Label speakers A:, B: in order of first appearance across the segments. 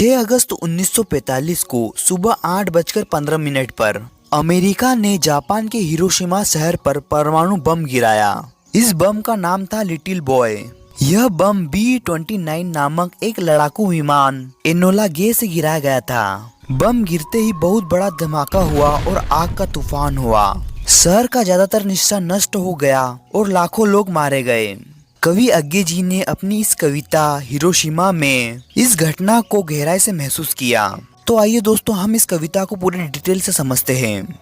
A: 6 अगस्त 1945 को सुबह 8:15 पर अमेरिका ने जापान के हिरोशिमा शहर पर परमाणु बम गिराया। इस बम का नाम था लिटिल बॉय। यह बम B-29 नामक एक लड़ाकू विमान एनोला गे से गिराया गया था। बम गिरते ही बहुत बड़ा धमाका हुआ और आग का तूफान हुआ। शहर का ज्यादातर हिस्सा नष्ट हो गया और लाखों लोग मारे गए। कवि अज्ञे जी ने अपनी इस कविता हिरोशिमा में इस घटना को गहराई से महसूस किया। तो आइए दोस्तों, हम इस कविता को पूरी डिटेल से समझते हैं।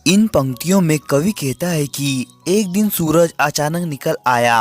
A: इन पंक्तियों में कवि कहता है कि एक दिन सूरज अचानक निकल आया,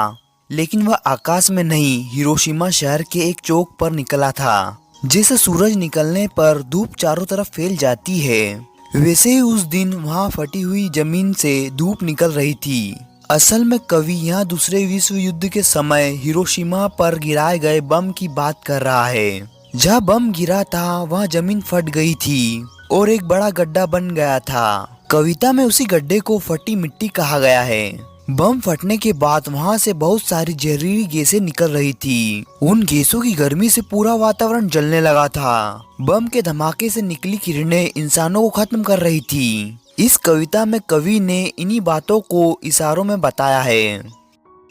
A: लेकिन वह आकाश में नहीं, हिरोशिमा शहर के एक चौक पर निकला था। जैसे सूरज निकलने पर धूप चारों तरफ फैल जाती है, वैसे ही उस दिन वहाँ फटी हुई जमीन से धूप निकल रही थी। असल में कवि यहाँ दूसरे विश्व युद्ध के समय हिरोशिमा पर गिराए गए बम की बात कर रहा है। जहाँ बम गिरा था वहाँ जमीन फट गई थी और एक बड़ा गड्ढा बन गया था। कविता में उसी गड्ढे को फटी मिट्टी कहा गया है। बम फटने के बाद वहाँ से बहुत सारी जहरीली गैसें निकल रही थी। उन गैसों की गर्मी से पूरा वातावरण जलने लगा था। बम के धमाके से निकली किरणें इंसानों को खत्म कर रही थी। इस कविता में कवि ने इन्हीं बातों को इशारों में बताया है।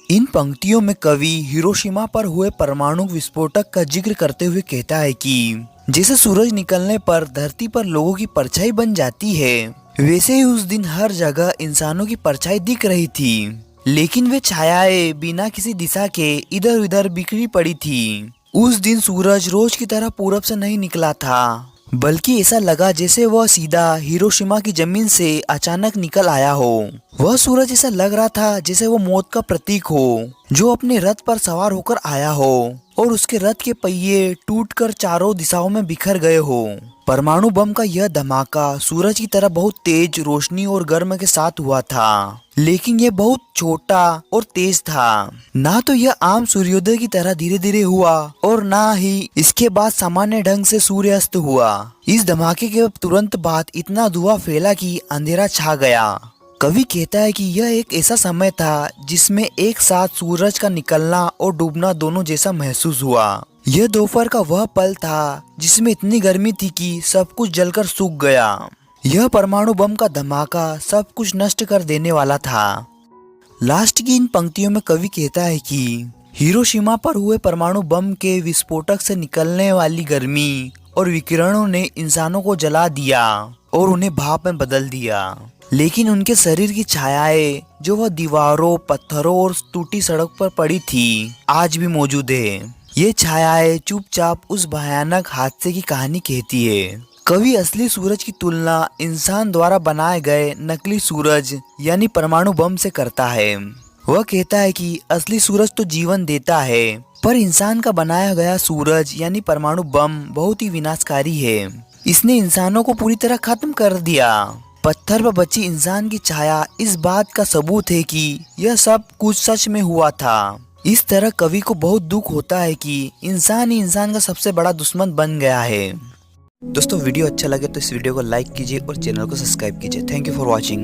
A: इन पंक्तियों में कवि हिरोशिमा पर हुए परमाणु विस्फोटक का जिक्र करते हुए कहता है कि जैसे सूरज निकलने पर धरती पर लोगों की परछाई बन जाती है, वैसे ही उस दिन हर जगह इंसानों की परछाई दिख रही थी, लेकिन वे छायाएं बिना किसी दिशा के इधर उधर बिखरी पड़ी थी। उस दिन सूरज रोज की तरह पूरब से नहीं निकला था, बल्कि ऐसा लगा जैसे वह सीधा हिरोशिमा की जमीन से अचानक निकल आया हो। वह सूरज ऐसा लग रहा था जैसे वो मौत का प्रतीक हो, जो अपने रथ पर सवार होकर आया हो और उसके रथ के पहिए टूटकर चारों दिशाओं में बिखर गए हो। परमाणु बम का यह धमाका सूरज की तरह बहुत तेज रोशनी और गर्म के साथ हुआ था, लेकिन यह बहुत छोटा और तेज था। ना तो यह आम सूर्योदय की तरह धीरे धीरे हुआ और ना ही इसके बाद सामान्य ढंग से सूर्यास्त हुआ। इस धमाके के तुरंत बाद इतना धुआं फैला कि अंधेरा छा गया। कवि कहता है कि यह एक ऐसा समय था जिसमें एक साथ सूरज का निकलना और डूबना दोनों जैसा महसूस हुआ। यह दोपहर का वह पल था जिसमें इतनी गर्मी थी कि सब कुछ जलकर सूख गया। यह परमाणु बम का धमाका सब कुछ नष्ट कर देने वाला था। लास्ट की इन पंक्तियों में कवि कहता है कि हिरोशिमा पर हुए परमाणु बम के विस्फोटक से निकलने वाली गर्मी और विकिरणों ने इंसानों को जला दिया और उन्हें भाप में बदल दिया, लेकिन उनके शरीर की छायाएं जो वह दीवारों, पत्थरों और टूटी सड़क पर पड़ी थी, आज भी मौजूद है। ये छायाएं चुपचाप उस भयानक हादसे की कहानी कहती है। कवि असली सूरज की तुलना इंसान द्वारा बनाए गए नकली सूरज यानी परमाणु बम से करता है। वह कहता है कि असली सूरज तो जीवन देता है, पर इंसान का बनाया गया सूरज यानी परमाणु बम बहुत ही विनाशकारी है। इसने इंसानों को पूरी तरह खत्म कर दिया। पत्थर पर बची इंसान की छाया इस बात का सबूत है कि यह सब कुछ सच में हुआ था। इस तरह कवि को बहुत दुख होता है कि इंसान ही इंसान का सबसे बड़ा दुश्मन बन गया है। दोस्तों, वीडियो अच्छा लगे तो इस वीडियो को लाइक कीजिए और चैनल को सब्सक्राइब कीजिए। Thank you for watching.